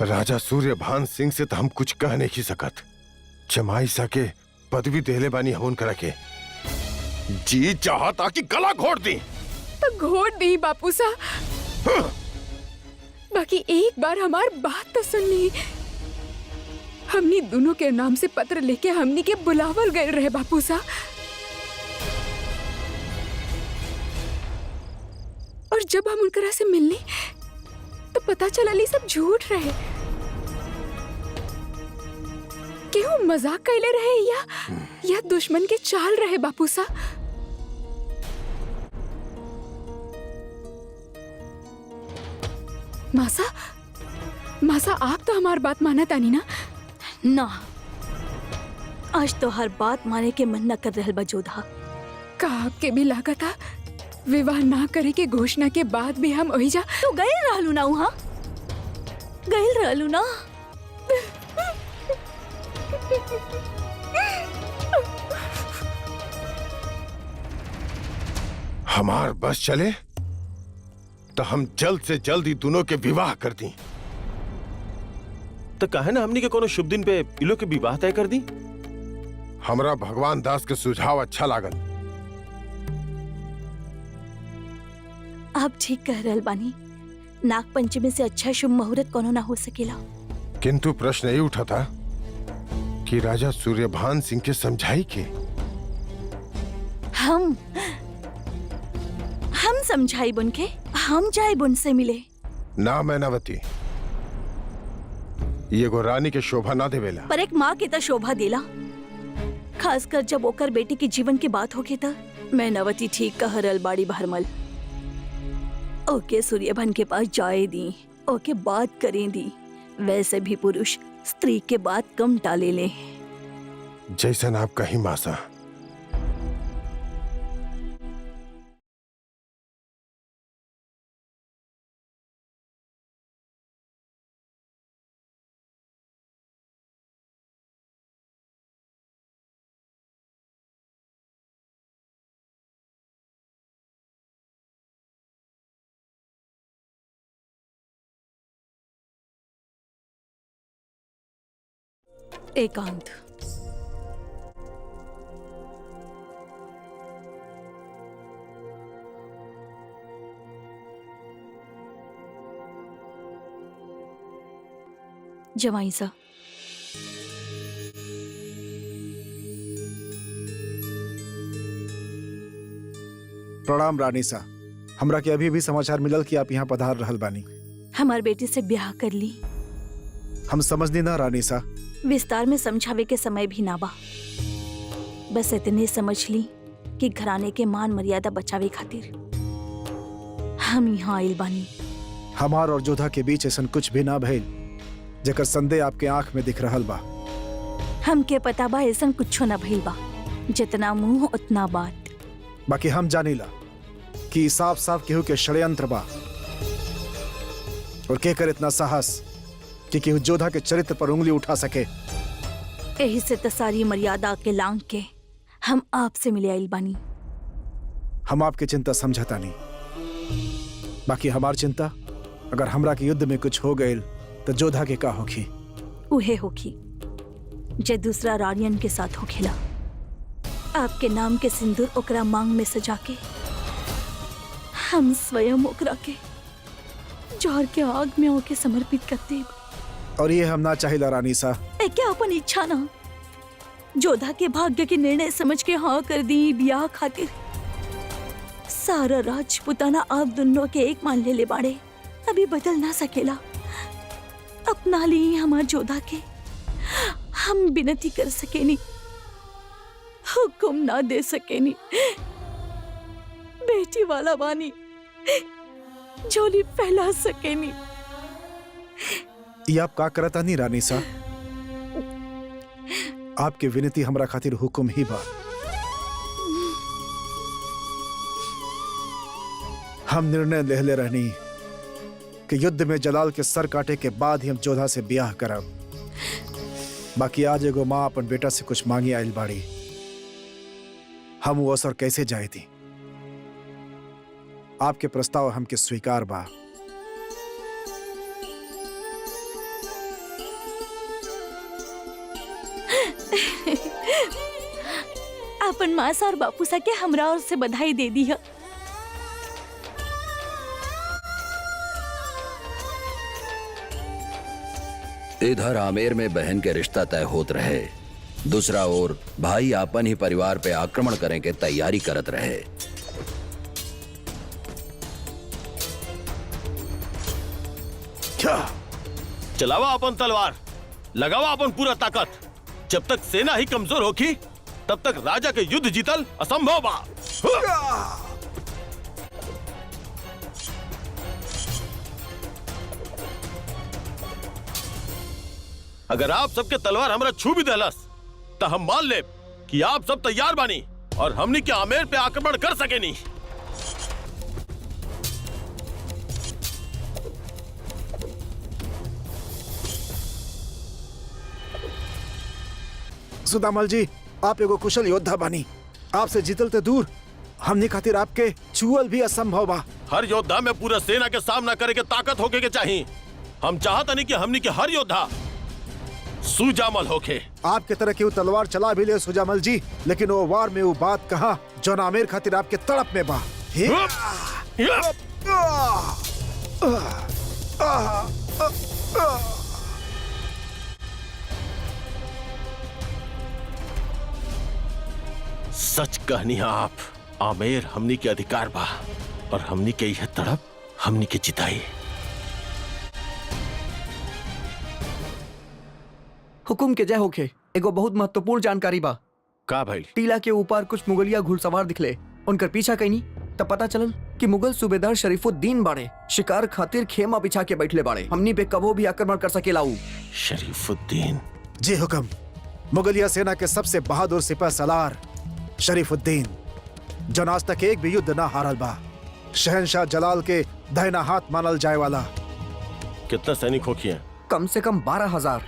राजा सूर्यभान सिंह से तो हम कुछ कह नहीं सकत। जमाई सा के पदवी देले बानी हम उनकरा के। जी चाहता कि गला घोट दी तो घोट दी बापू सा। बाकी एक बार हमार बात तो सुननी। हमनी दोनों के नाम से पत्र लेके हमनी के बुलावल गए रहे बापू सा, और जब हम उनकरा से मिलने तो पता चला ली सब झूठ रहे। केहू मजाक कैले रहे या दुश्मन के चाल रहे बापू सा। मासा आप तो हमार बात माना तानी ना? ना, आज तो हर बात माने के मन न कर रहल बा जोधा। का आपके भी लागता विवाह ना करे के घोषणा के बाद भी हम ओहिजा तो गए रहलू ना वहाँ? गए रहलू ना? हमार बस चले तो हम जल्द से जल्द ही दोनों के विवाह कर दी। तो कहे ना हमनी के कोनो शुभ दिन पे इलो के विवाह तय कर दी। हमरा भगवान दास के सुझाव अच्छा लागल। आप ठीक कह रहल बानी। नाग पंचमी से अच्छा शुभ मुहूर्त कोनो ना हो सकेला। किंतु प्रश्न ये उठा था कि राजा सूर्यभान सिंह के समझाई के हम समझाई बुन के, हम जाए बुन से मिले। ना मैनावती, ये गो रानी के शोभा ना देवेला। पर एक माँ की तो शोभा देला, खासकर जब ओकर बेटी के जीवन की बात होके त। मैनावती ठीक कह रहल बाड़ी भरमल। ओके सूर्यभान के पास जाए दी, ओके बात करें दी। वैसे भी पुरुष स्त्री के बात कम टाले ले। जैसन आप कहीं मासा। एकांत। जवाई सा, प्रणाम रानी सा। हमरा के अभी भी समाचार मिलल कि आप यहाँ पधार रहल बानी। हमार बेटी से ब्याह कर ली। हम समझनी ना रानी सा। विस्तार में समझावे के समय भी ना बा। बस इतने समझ ली कि घराने के मान मर्यादा बचावे खातिर हम यहाँ आइल बानी। हमार और जोधा के बीच ऐसा कुछ भी ना भइल जेकर संदेह आपके आंख में दिख रहल बा। हमके पता बा ऐसा कुछ ना भइल बा। जितना मुंह उतना बात। बाकी हम जानीला कि साफ साफ केहू के षड्यंत्र बा, और के कर इतना साहस कि केहू जोधा के चरित्र पर उंगली उठा सके। यही से तो सारी मर्यादा के लांग के हम आपसे मिले आइल बानी। हम आपकी चिंता समझता नहीं, बाकी हमार चिंता अगर हमरा के युद्ध में कुछ हो गए तो जोधा के का होखी? उहे होखी जे दूसरा रानियन के साथ होखेला। आपके नाम के सिंदूर ओकरा मांग में सजा के हम स्वयं ओकरा के जौहर के आग में ओके समर्पित कर देब। और ये हम ना चाहिला रानी सा। क्या अपन इच्छा ना जोधा के भाग्य के निर्णय समझ के हाँ कर दी ब्याह खातिर। सारा राजपुताना आप दोनों के एक मान ले बाड़े, अभी बदल ना सकेला। अपना ली हमार जोधा के। हम विनती कर सकेनी, हुक्म ना दे सकेनी। बेटी वाला बानी, झोली फैला सकेनी। ये आप का करता नहीं रानी सा? आपकी विनती हमरा खातिर हुक्म ही बा। हम निर्णय लेहले रहनी कि युद्ध में जलाल के सर काटे के बाद ही हम जोधा से ब्याह करब। बाकी आज एगो माँ अपन बेटा से कुछ मांगी आइल बाड़ी, हम वो असर कैसे जाए थी? आपके प्रस्ताव हमके स्वीकार बा। अपन मासा और बापूसा के हमरा और से बधाई दे दी है। इधर आमेर में बहन के रिश्ता तय होत रहे, दूसरा ओर भाई आपन ही परिवार पे आक्रमण करें के तैयारी करत रहे। क्या चलावा अपन तलवार, लगावा अपन पूरा ताकत। जब तक सेना ही कमजोर होगी तब तक राजा के युद्ध जीतल असंभव बा। अगर आप सबके तलवार हमरा छू भी देलस तो हम मान ले कि आप सब तैयार बानी और हमनी के आमेर पे आक्रमण कर सके नहीं। सुदामल जी, आप एगो कुशल योद्धा बानी, आपसे जीतल ते दूर हमने खातिर आपके छुअल भी असंभव बा। हर योद्धा में पूरा सेना के सामना करे के ताकत होके के चाहिए। हम चाहत नहीं कि हमनी के हर योद्धा सुजामल होके। आपके तरह की वो तलवार चला भी ले सुजामल जी, लेकिन वो वार में वो बात कहा जो आमेर खातिर आपके तड़प में बा। सच कहनी आप, आमेर हमनी के अधिकार बा और हमनी के यह तड़प हमनी के जिताई। हुकुम के जय होखे। एगो बहुत महत्वपूर्ण जानकारी बा। का भाई? टीला के ऊपर कुछ मुगलिया घुड़सवार दिखले, उनकर पीछा कईनी तब पता चलल कि मुगल सूबेदार शरीफुद्दीन बाड़े, शिकार खातिर खेमा बिछा के बैठले बाड़े। हमनी पे कबो भी आक्रमण कर सकेला ऊ। शरीफुद्दीन? जी हुक्म। मुगलिया सेना के सबसे बहादुर सिपह सलार शरीफुद्दीन, जो आज तक एक भी युद्ध ना हारल बा, शहनशाह जलाल के दाहिना हाथ मानल जाए वाला। कितना सैनिक होखी हैं? कम से कम 12,000।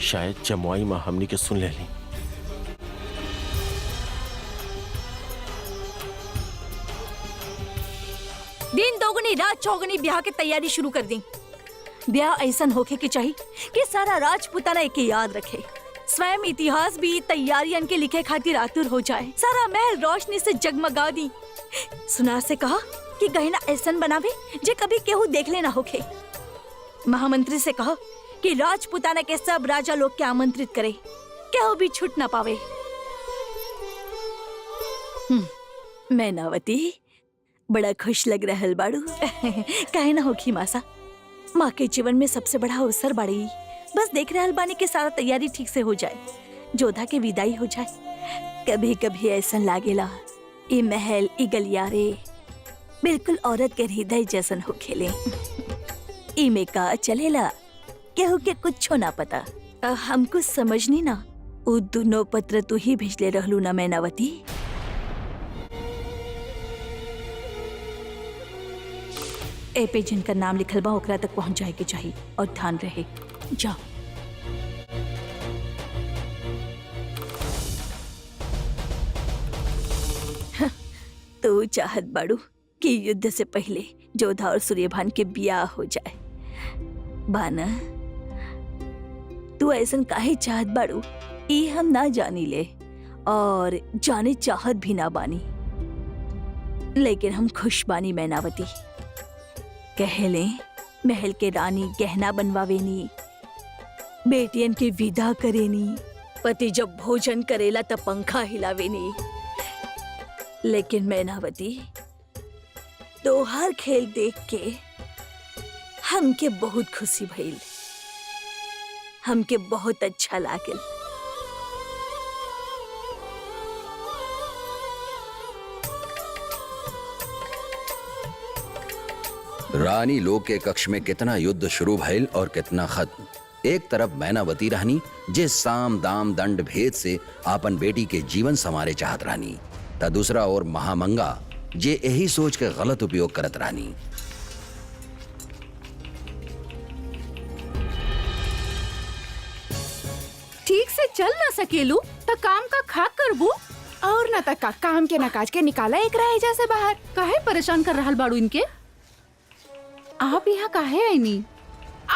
शायद जमुई माँ हमनी के सुन ले ली। दिन दोगुनी रात चौगुनी ब्याह की तैयारी शुरू कर दी। ब्याह ऐसा होके के चाहिए कि सारा राजपुताना एक याद रखे, स्वयं इतिहास भी तैयारियन के लिखे खातिर आतुर हो जाए, सारा महल रोशनी से जगमगा दी। सुनार से कहा कि गहना ऐसा बनावे जे कभी केहू देखले ना होके। महामंत्री से कहा कि राजपुताना के सब राजा लोग के आमंत्रित करे, केहू भी छूट ना पावे। मैनावती बड़ा खुश लग रहल बाड़ू। काहे ना होखी मासा, माँ के जीवन में सबसे बड़ा अवसर बाड़ी। बस देख रहल बानी कि सारा तैयारी ठीक से हो जाए, जोधा के विदाई हो जाए। कभी कभी ऐसा लागेला ये महल ई गलियारे बिल्कुल औरत के हृदय जैसन हो खेले। इमे का चलेला केहू के कुछ ना पता। हमको समझनी ना, उ दोनों पत्र तू ही भेजले रहलू ना मैनावती। ए पे जिनका नाम लिखल बा ओकरा तक पहुंच जाए के चाहिए और ध्यान रहे। जाओ। तू चाहत बाड़ू कि युद्ध से पहले जोधा और सूर्यभान के ब्याह हो जाए। बाना, तू ऐसा काहे चाहत बाड़ू ई हम ना जानी ले और जाने चाहत भी ना बानी, लेकिन हम खुश बानी मैनावती। कहले महल के रानी गहना बनवावेनी, बेटियन के विदा करेनी, पति जब भोजन करेला तब पंखा हिलावेनी। लेकिन मैनावती, तोहार खेल देख के हमके बहुत खुशी भइल, हमके बहुत अच्छा लागल। रानी लोग के कक्ष में कितना युद्ध शुरू भइल और कितना खत्म। एक तरफ मैनावती रहनी जे साम दाम दंड भेद से आपन बेटी के जीवन संवारे चाहत रहनी, ता दूसरा और महामंगा जे यही सोच के गलत उपयोग करत रहनी। ठीक से चल ना सकेलू तो काम का खाक करबू और न तक काम के नकाज के निकाला एक रहे जैसे बाहर। काहे परेशान कर रहल बाड़ू इनके? आप यहाँ काहे आईनी?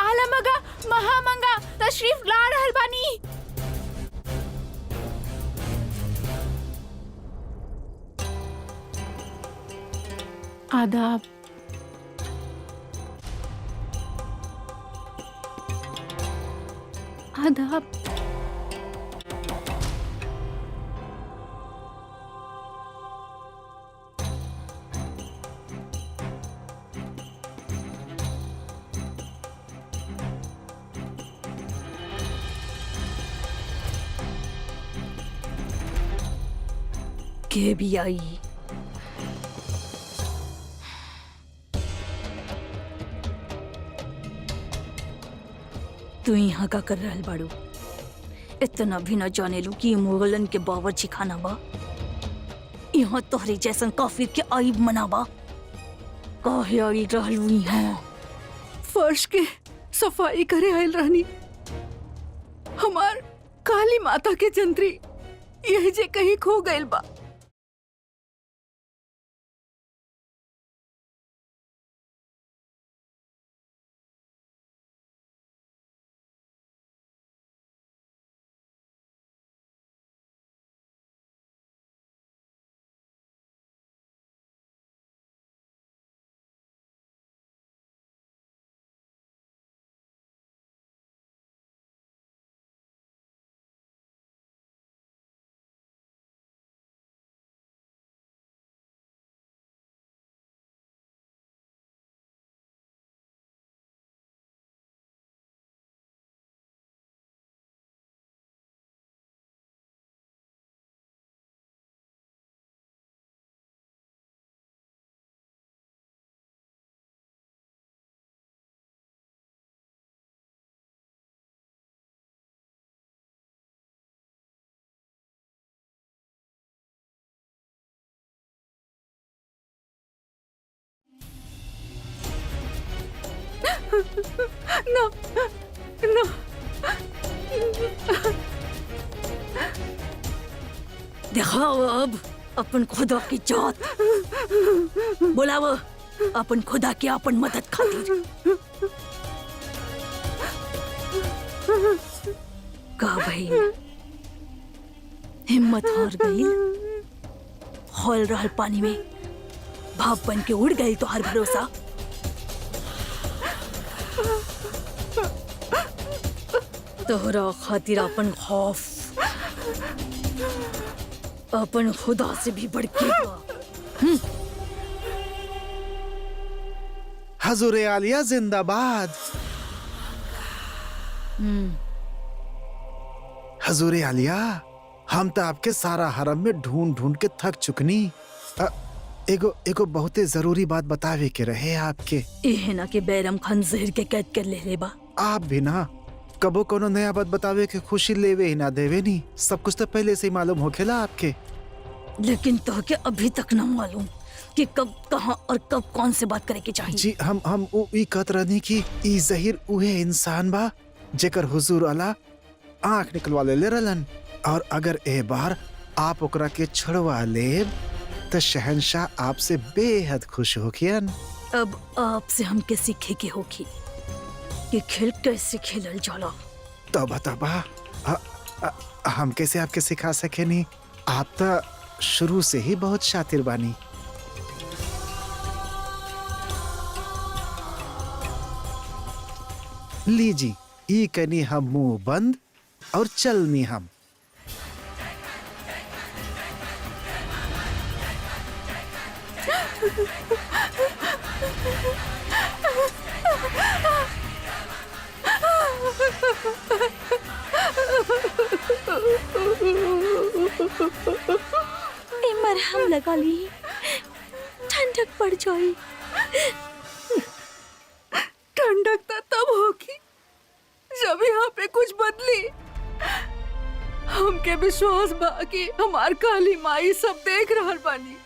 काला मगा महामंगा तशरीफ ला रहल बानी। आदाब। आदाब। के भी आई। तू यहाँ का कर रहल बाड़ू? इतना भी न जाने लू कि मुगलन के बावर्ची खाना बा। यहाँ तोहरे जैसन काफिर के आइब मनाबा। काहे आई रहलू यहाँ? फर्श के सफाई करे आयल रहनी। हमार काली माता के जंतरी यही जे कहीं खो गइल बा। ना ना दिखाओ अब अपन खुदा की जात। बुलाव अपन खुदा के अपन मदद खातिर। का भाई हिम्मत हार गई? हौल रहल पानी में भाप बन के उड़ गई तो हर भरोसा। तोहरा खातिर अपन खौफ अपन खुदा से भी बढ़ के बा। हजूर आलिया जिंदाबाद। हजूर आलिया, हम तो आपके सारा हरम में ढूंढ ढूंढ के थक चुकनी। एगो एगो बहुते जरूरी बात बतावे के रहे आपके। एहे ना के बैरम खान जहर के कैद कर ले बा। आप भी ना कबो कोनो नया बात बतावे के खुशी लेवे ही ना देवे नी। सब कुछ तो पहले से ही मालूम होखेला आपके। लेकिन तो के अभी तक ना मालूम कि कब कहां और कब कौन से बात करे के चाहिए। जी हम ई कहत रहनी कि ई जहीर उहे इंसान बा जेकर हुजूर अला आंख निकलवा ले रहलन, और अगर ए बार आप ओकरा के छुड़वा लेब तो शहंशाह आपसे बेहद खुश होखियन। अब आपसे हमके सीखे के होगी कि खेल कैसे खेलल जाला। तौबा तौबा, हम कैसे आपके सिखा सके नी? आप तो शुरू से ही बहुत शातिर बानी। लीजी ई कनी हम मुंह बंद और चलनी हम। मरहम लगा ली, ठंडक पड़ जाई। ठंडक तब होगी जब यहाँ पे कुछ बदली। हमके विश्वास बा कि हमार काली माई सब देख रहल बानी।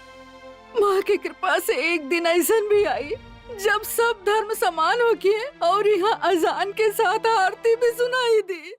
माँ की कृपा से एक दिन ऐसन भी आई जब सब धर्म समान होगी और यहाँ अजान के साथ आरती भी सुनाई दी।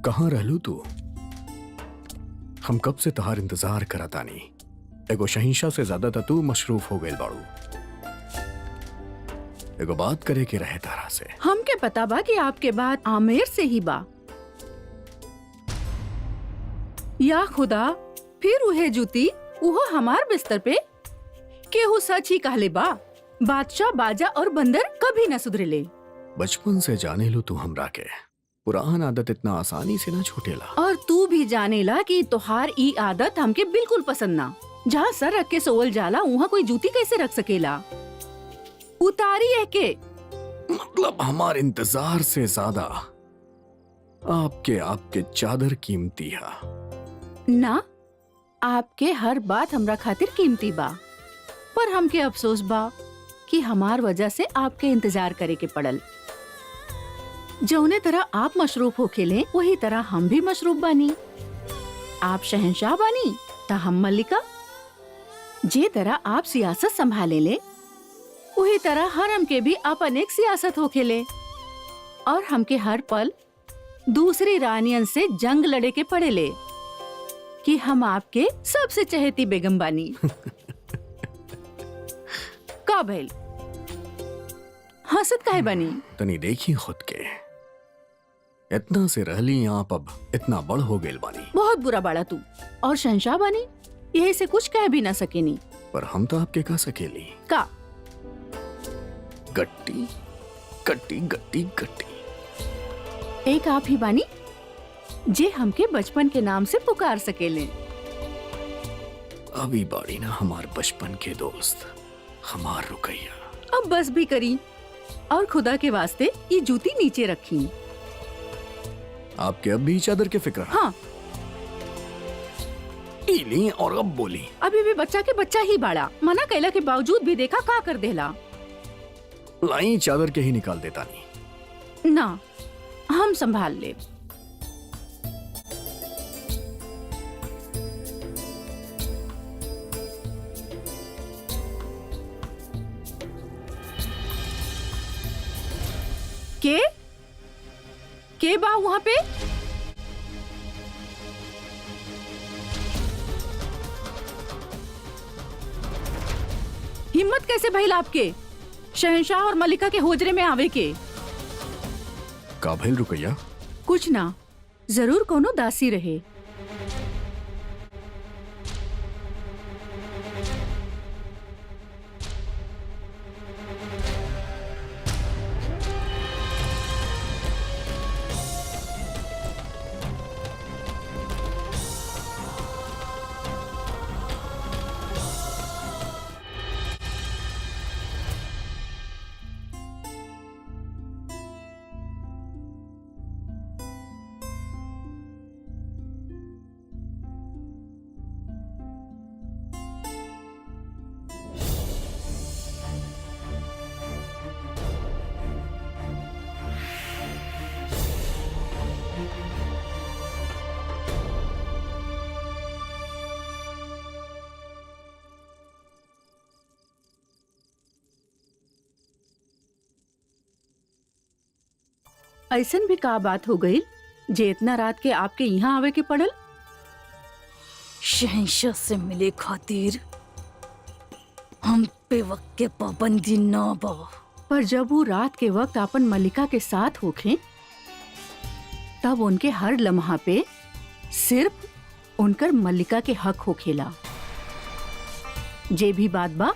कहाँ रहलू तू? हम कब से तहार इंतजार करतानी। एगो शहिंशाह से ज्यादा त तू मशरूफ हो गइल बाड़ू। एगो बात करे के रहे तारा से। हमके पता बा कि आपके बात आमेर से ही बा। या खुदा, फिर उहे जूती उहो हमार बिस्तर पे। केहू सच ही कहले बा, बादशाह, बाजा और बंदर कभी न सुधरेले। बचपन से जाने लू तू हमरा के। पुरान आदत इतना आसानी से ना छूटेला। और तू भी जानेला कि तोहार ई आदत हमके बिल्कुल पसंद ना। जहाँ सर रख के सोवल जाला वहाँ कोई जूती कैसे रख सकेला? उतारी है के। मतलब हमार इंतजार से ज्यादा आपके चादर कीमती है ना। आपके हर बात हमरा खातिर कीमती बा, पर हमके अफसोस बा कि हमार वजह से आपके इंतजार करे के पड़ल। जौने तरह आप मशरूफ हो खेले वही तरह हम भी मशरूफ बानी। आप शहंशाह बानी ता हम मल्लिका। जे तरह आप सियासत संभाले ले वही तरह हरम के भी अपन एक सियासत हो खेले, और हमके हर पल दूसरी रानियन से जंग लड़े के पड़े ले कि हम आपके सबसे चहेती बेगम बानी। का भइल? हंसत काहे बानी? तनी देखी खुद के। इतना से रहली आप अब इतना बड़ हो गइल बानी। बहुत बुरा बाड़ा तू, और शहंशाह बानी यही से कुछ कह भी ना सकेनी। पर हम तो आपके कह सकेली। का? गट्टी गट्टी गट्टी गट्टी। एक आप ही बानी जे हमके बचपन के नाम से पुकार सकेले। अभी बाड़ी ना हमार बचपन के दोस्त, हमार रुकैया। अब बस भी करी, और खुदा के वास्ते ये जूती नीचे रखी। आपके अब भी चादर के फिक्र? हाँ। ली और अब बोली। अभी भी बच्चा के बच्चा ही बाड़ा। मना कैला के बावजूद भी देखा का कर देला। लाई चादर के ही निकाल देता नहीं। ना, हम संभाल ले। के बा वहाँ पे? हिम्मत कैसे भइल आपके शहंशाह और मलिका के होजरे में आवे के? का भइल रुकैया? कुछ ना, जरूर कोनो दासी रहे। ऐसन भी का बात हो गई जे इतना रात के आपके यहाँ आवे के पड़ल? शहंशाह से मिले खातिर हम पे वक्त के पाबंदी ना बा। पर जब वो रात के वक्त अपन मलिका के साथ होखे तब उनके हर लम्हा पे सिर्फ उनकर मलिका के हक होखेला। जे भी बात बा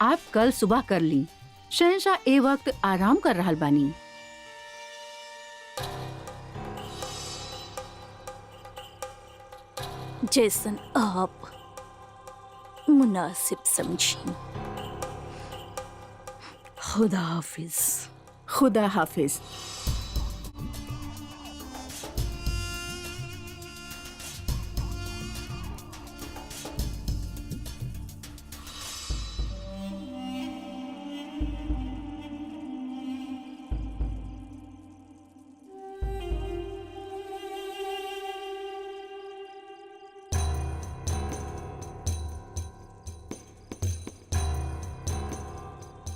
आप कल सुबह कर ली। शहंशाह ए वक्त आराम कर रहल बानी। जैसन आप मुनासिब समझी। खुदा हाफिज। खुदा हाफिज।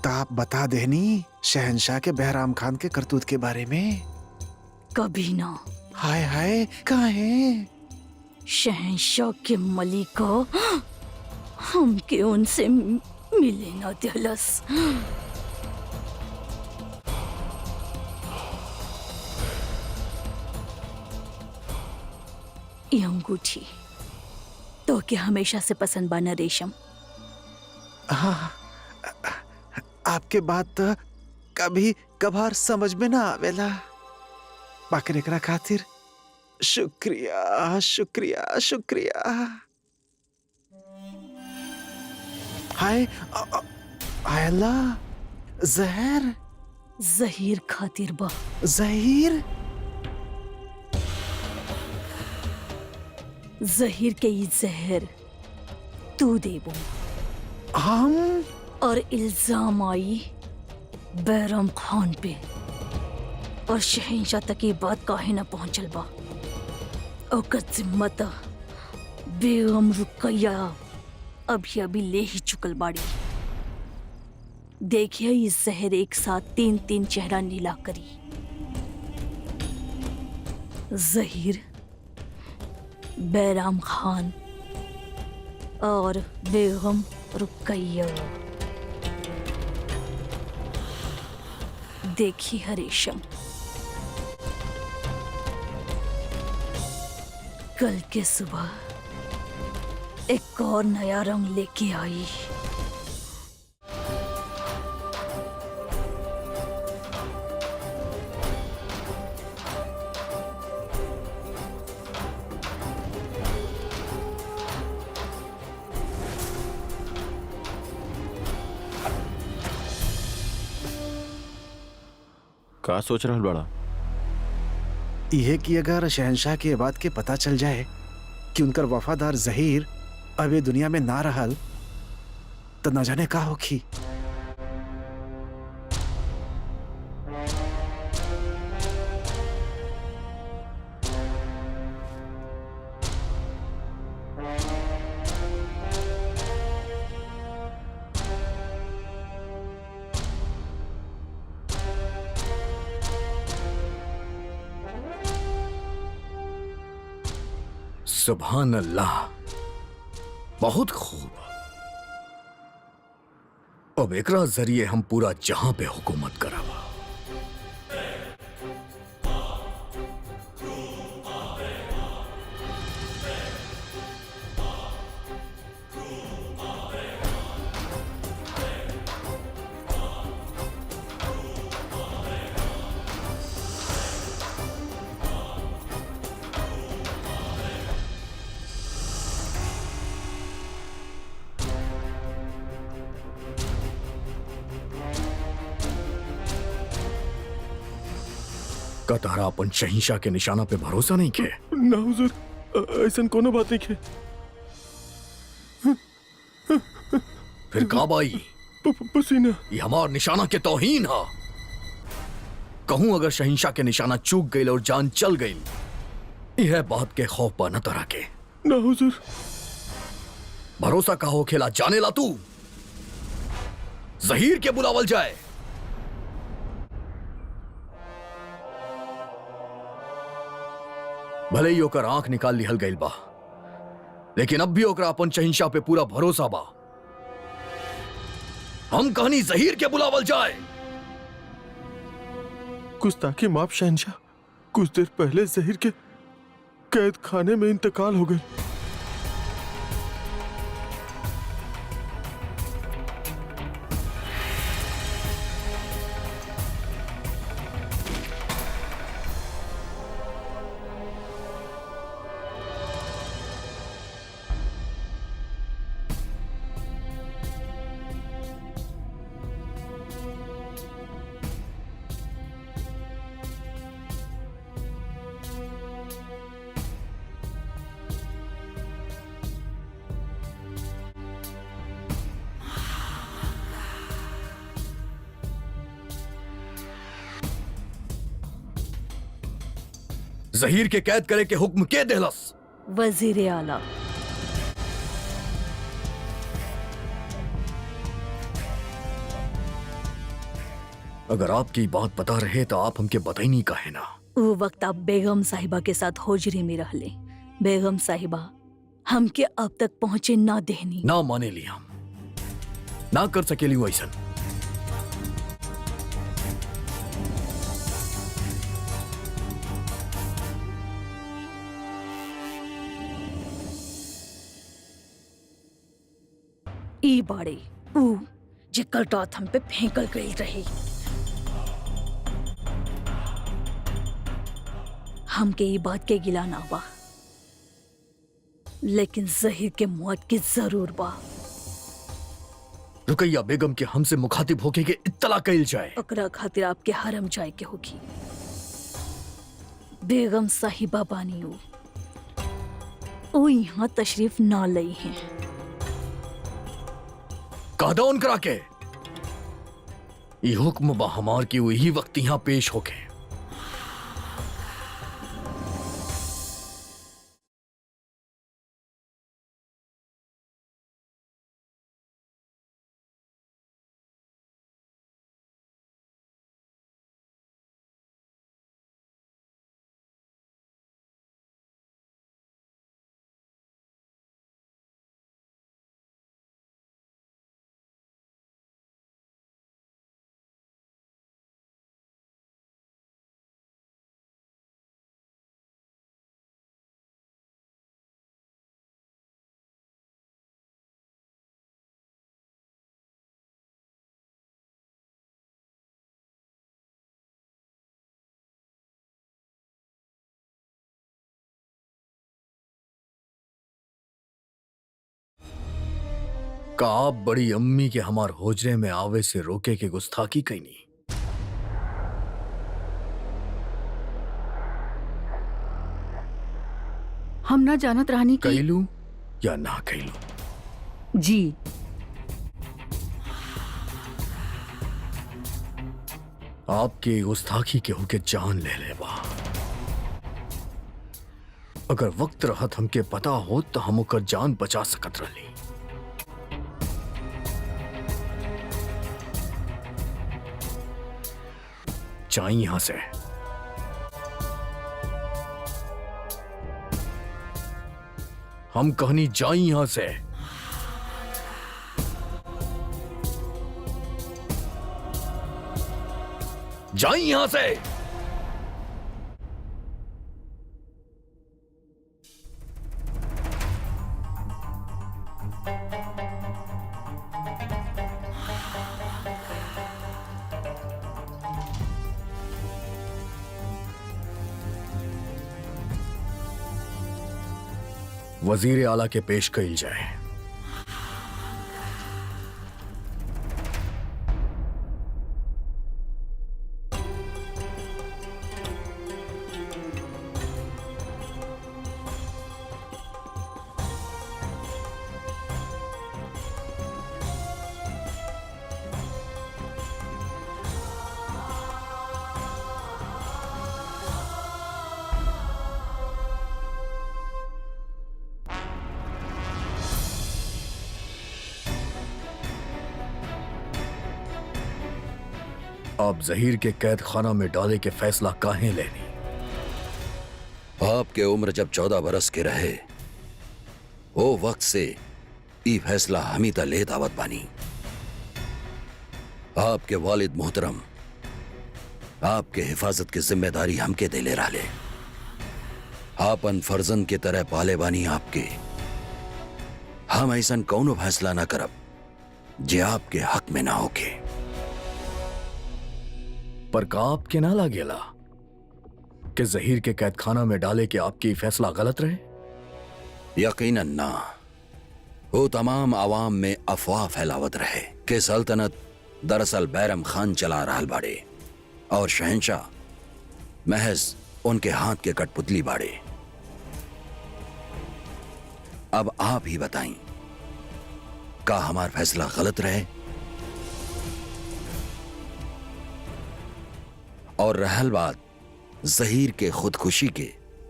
आप बता देनी शहंशाह के बहराम खान के करतूत के बारे में? कभी ना, हाय हाय काहे? शहंशाह के मलिका हमके उनसे मिले न दिलस। ये अंगूठी तो क्या हमेशा से पसंद बाना रेशम? हाँ, आपके बात तो कभी कभार समझ में ना आवेला। बाकी एकरा खातिर शुक्रिया शुक्रिया शुक्रिया। हाय हाय अल्लाह, जहर जहीर खातिर बा। जहीर? जहीर के ई जहर तू देबो हम? और इल्जाम आई बैरम खान पे और शहंशाह तक ये बात काहे न पहुंचल बा। ओकर जिम्मत बेगम रुकैया अभी अभी ले ही चुकल बाड़ी। देखिए ये जहर एक साथ 3-3 चेहरा नीला करी। जहीर, बैराम खान और बेगम रुकैया। देखिए हरेशम, कल के सुबह एक और नया रंग लेके आई। का सोच रहल बड़ा? यह कि अगर शहंशाह के बात के पता चल जाए कि उनकर वफादार जहीर अब ये दुनिया में ना रहल तो न जाने का होखी। सुभान अल्लाह, बहुत खूब। अब एकरा जरिए हम पूरा जहां पे हुकूमत करब। का तारा अपन शहंशाह के निशाना पे भरोसा नहीं के? ना हुजूर, ऐसा कोनो बात नहीं है। फिर काब आई? पसीना। ये हमार निशाना के तौहीन है। कहूं अगर शहंशाह के निशाना चूक गई और जान चल गई, यह बात के खौफ पा न तरा के। ना हुजूर। भरोसा का हो खेला जाने ला तू। जहीर के बुलावल जाए। भले ही ओकर आंख निकाल लिहल गईल बा, लेकिन अब भी ओकरा अपन शहंशाह पे पूरा भरोसा बा। हम कहनी जहीर के बुलावल जाए। गुस्ताखी माफ शहंशाह, कुछ देर पहले जहीर के कैद खाने में इंतकाल हो गई। जहीर के कैद करे के हुक्म के देहलस? वजीर आला। अगर आपकी बात पता रहे तो आप हमके बताई नहीं कहे ना। वो वक्त आप बेगम साहिबा के साथ होजरी में रह ले। बेगम साहिबा हमके अब तक पहुंचे ना देहनी। ना माने ली हम ना कर सकेली वैसन। ई बाड़े ऊ जे कल रात हम पे फेंकल गई रही। हमके ई बात के गिला ना बा, लेकिन जहीर के मौत की जरूर बा। रुकैया बेगम के हमसे मुखातिब होके के इत्तला कइल जाए। ओकरा खातिर आपके हरम जाए के होगी। बेगम साहिबा बानी ओ यहाँ तशरीफ ना लई हैं। कादा उन करा के ये हुक्म बा हमार की वही वक्त यहाँ पेश होके। का आप बड़ी अम्मी के हमार होजरे में आवे से रोके के गुस्ताखी कईनी। हम ना जानत रहनी कि कैलू या ना कैलू। जी आपके गुस्ताखी के होके जान ले ले बा। अगर वक्त रहत हमके पता हो तो हम ओकर जान बचा सकत रही। जाई यहां से। हम कहनी जाई यहां से। जाई यहां से। वजीर आला के पेश कइल जाए। आप जहीर के कैद खाना में डाले के फैसला काहे लेनी? आपके उम्र जब 14 बरस के रहे वो वक्त से ई फैसला हमी ता ले दावत बानी। आपके वालिद मोहतरम आपके हिफाजत की जिम्मेदारी हमके देले रहले। आपन फर्जन के तरह पाले बानी आपके। हम ऐसन कौनो फैसला ना करब जे आपके हक में ना होके। पर का आपके ना लागेला कि जहीर के कैद खाना में डाले के आपकी फैसला गलत रहे? यकीनन ना। वो तमाम आवाम में अफवाह फैलावत रहे कि सल्तनत दरअसल बैरम खान चला रहल बाड़े और शहंशाह महज उनके हाथ के कठपुतली बाड़े। अब आप ही बताएं, का हमारा फैसला गलत रहे? और रहल बात जहीर के खुदकुशी के,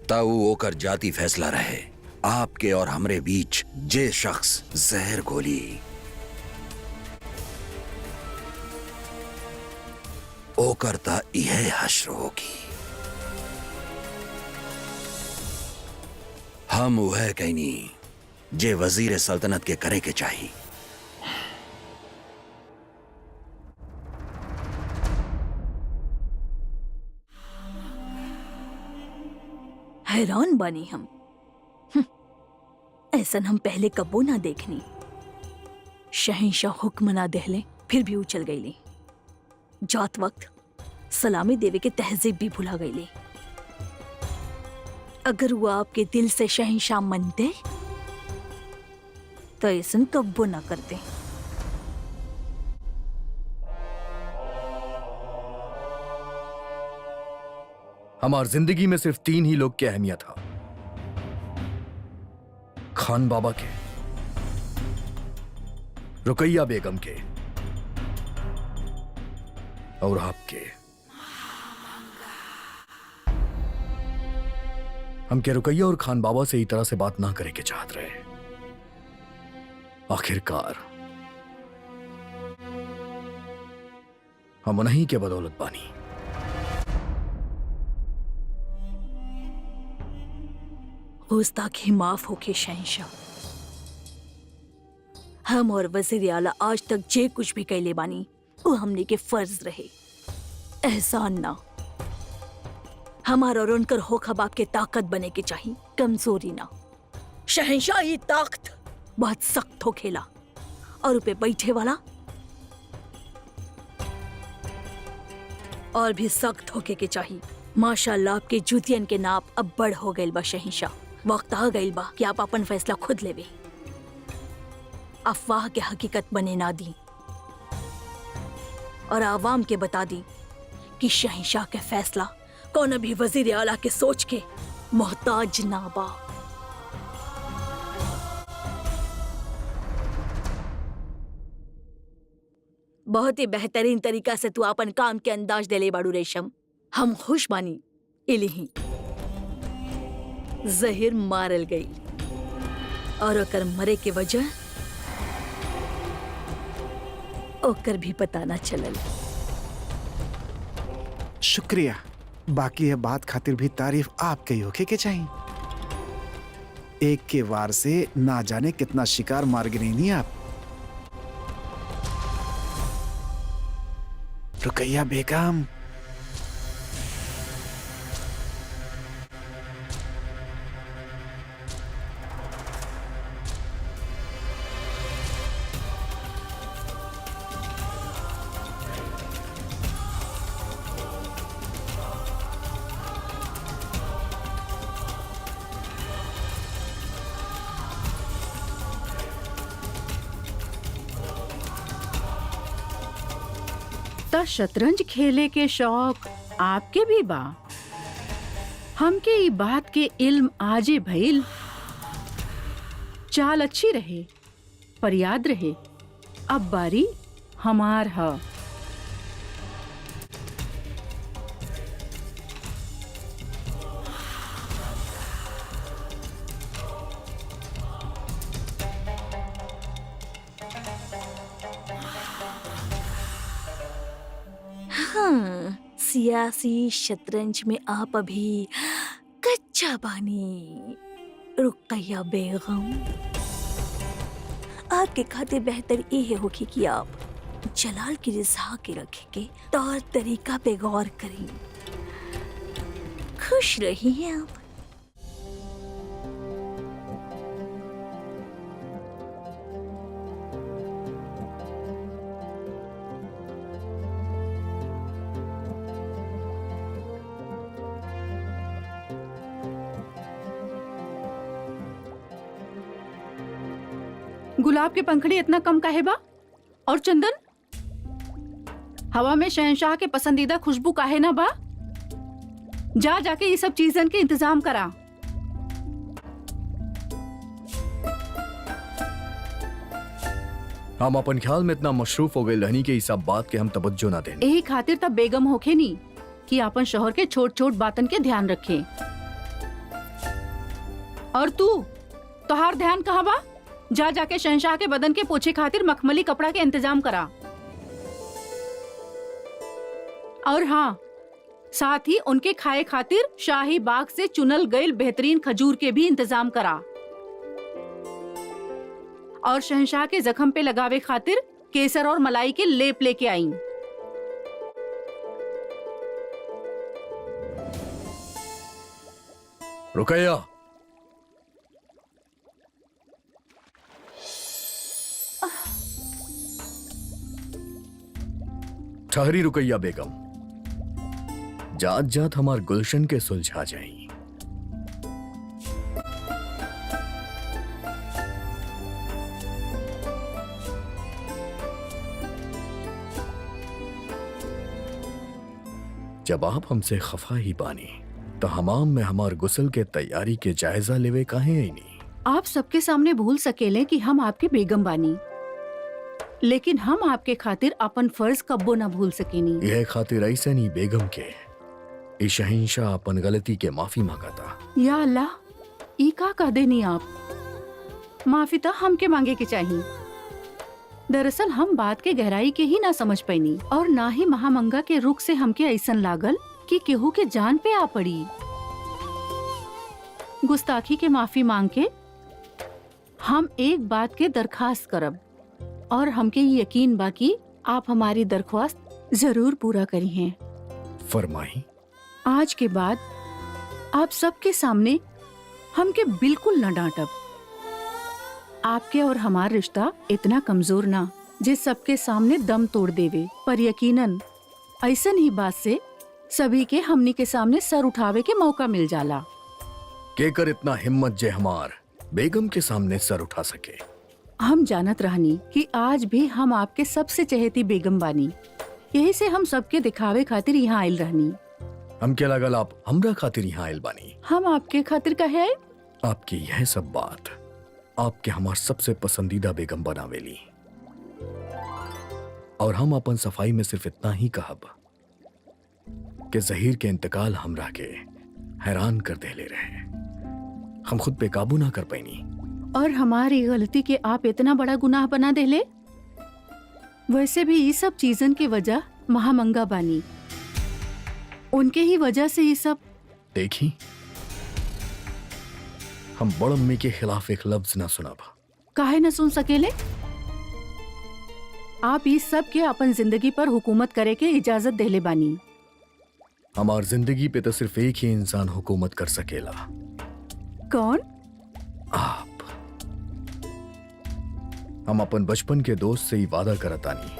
ताऊ ओकर जाती फैसला रहे। आपके और हमरे बीच जे शख्स जहर गोली ओ करता यह हश्र होगी। हम वह कहनी जे वजीर सल्तनत के करे के चाहिए। हैरान बानी हम। ऐसा हम पहले कबो ना देखनी। शहंशाह हुक्म ना देहले फिर भी उछल गईली। जात वक्त सलामी देवे के तहजीब भी भुला गईली। अगर वो आपके दिल से शहंशाह मनते तो ऐसा कब्बो ना करते। हमार जिंदगी में सिर्फ 3 ही लोग की अहमियत है, खान बाबा के, रुकैया बेगम के और आपके। हम के रुकैया और खान बाबा से इस तरह से बात ना करे के चाहत रहे। आखिरकार हम उन्हीं के बदौलत बानी। गुस्ताखी माफ होके शहंशाह। हम और वजीर आला आज तक जे कुछ भी कैले बानी वो हमने के फर्ज रहे, एहसान ना। हमारा और उनकर होखा बाप के ताकत बने के चाहिए, कमजोरी ना। शहंशाह ये ताकत बहुत सख्त हो खेला और उपे बैठे वाला और भी सख्त होके के चाहिए। माशाल्लाह आपके जूतियन के नाप अब बड़ हो गए बा शहंशाह। वक्त आ गई बा कि आप अपन फैसला खुद लेवे, अफवाह के हकीकत बने ना दी और आवाम के बता दी कि शहंशाह के फैसला कौन भी वजीर आला के सोच के मोहताज ना बा। बहुत ही बेहतरीन तरीका से तू अपन काम के अंदाज देले बाड़ू रेशम। हम खुश बानी। इलही जहिर मारल गई और ओकर मरे के वजह ओकर भी पता ना चलल। शुक्रिया। बाकी ये बात खातिर भी तारीफ आपके ही होके के चाहिए। एक के वार से ना जाने कितना शिकार मार गिरी नहीं आप। रुकैया बेगम, त शतरंज खेले के शौक आपके भी बा। हमके ई बात के इल्म आजे भइल। चाल अच्छी रहे पर याद रहे अब बारी हमार है। हाँ, सियासी शतरंज में आप अभी कच्चा बानी रुकैया बेगम। आपके खातिर बेहतर ये होगी कि आप जलाल की रिजा के रखे के तौर तरीका पे गौर करें। खुश रहिए आप। गुलाब के पंखड़ी इतना कम काहे बा? और चंदन हवा में शहंशाह के पसंदीदा खुशबू काहे ना बा? जा जाके ये सब चीजन के इंतजाम करा। हम अपन ख्याल में इतना मशरूफ हो गए रहनी के इस सब बात के हम तवज्जो ना दें। यही खातिर तब बेगम होखे नी कि अपन शोहर के छोट छोट बातन के ध्यान रखे। और तू तोहार ध्यान कहाँ बा? जा जाके शहंशाह के बदन के पोछे खातिर मखमली कपड़ा के इंतजाम करा। और हाँ, साथ ही उनके खाए खातिर शाही बाग से चुनल गईल बेहतरीन खजूर के भी इंतजाम करा। और शहंशाह के जख्म पे लगावे खातिर केसर और मलाई के लेप लेके आई। रुकैया, ठहरी रुकैया बेगम, जात जात हमार गुलशन के सुलझा जाई। जब आप हमसे खफा ही बानी तो हमाम में हमार गुसल के तैयारी के जायजा लेवे काहे आई नहीं। आप सबके सामने भूल सकेले कि हम आपके बेगम बानी, लेकिन हम आपके खातिर अपन फर्ज कब्बो ना भूल सकेनी। यह खातिर ऐसे नहीं बेगम के ई शहंशाह अपन गलती के माफी मांगता। या अल्लाह, ई का कह देनी आप? माफी तो हमके मांगे के चाहिए। दरअसल हम बात के गहराई के ही ना समझ पैनी और ना ही महामंगा के रुख से हमके ऐसन लागल कि केहू के जान पे आ पड़ी। गुस्ताखी के माफी मांग के हम एक बात के दरखास्त करब और हमके ये यकीन बा कि आप हमारी दरख्वास्त जरूर पूरा करी हैं। फरमाई। आज के बाद आप सबके सामने हमके बिल्कुल न डांटब। आपके और हमार रिश्ता इतना कमजोर ना जे सबके सामने दम तोड़ देवे, पर यकीनन ऐसन ही बात से सभी के हमनी के सामने सर उठावे के मौका मिल जाला। केकर इतना हिम्मत जे हमार बेगम के सामने सर उठा सके। हम जानत रहनी कि आज भी हम आपके सबसे चहेती बेगम बानी, यही से हम सबके दिखावे खातिर यहाँ आयल रहनी। हम क्या लगल आप हमरा खातिर यहाँ आयल बानी। हम आपके खातिर कहे आए? आपकी यह सब बात आपके हमार सबसे पसंदीदा बेगम बनावेली और हम अपन सफाई में सिर्फ इतना ही कहब कि जहीर के इंतकाल हमरा के हैरान कर देले रहे। हम खुद पे काबू ना कर पैनी और हमारी गलती के आप इतना बड़ा गुनाह बना देले। वैसे भी ये सब चीजन की वजह महामंगा बानी, उनके ही वजह से ये सब। देखी, हम बड़ अम्मी के खिलाफ एक लफ्ज ना सुनाब। काहे न सुन सकेले? आप इस सब के अपन जिंदगी पर हुकूमत करे के इजाजत देले बानी। हमार जिंदगी पे तो सिर्फ एक ही इंसान हुकूमत कर सकेला। कौन? आप। हम अपन बचपन के दोस्त से ही वादा करतानी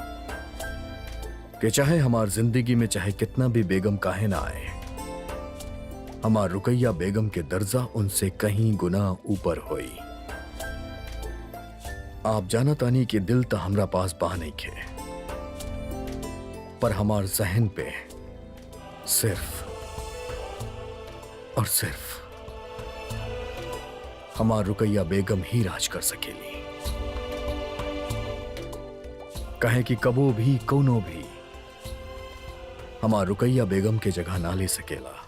कि चाहे हमार जिंदगी में चाहे कितना भी बेगम काहे ना आए, हमार रुकैया बेगम के दर्जा उनसे कहीं गुना ऊपर होई। आप जाना तानी कि दिल तो हमरा पास बा नहीं खे, पर हमार जहन पे सिर्फ और सिर्फ हमार रुकैया बेगम ही राज कर सकेली। कहे कि कबो भी कोनो भी हमार रुकैया बेगम के जगह ना ले सकेला।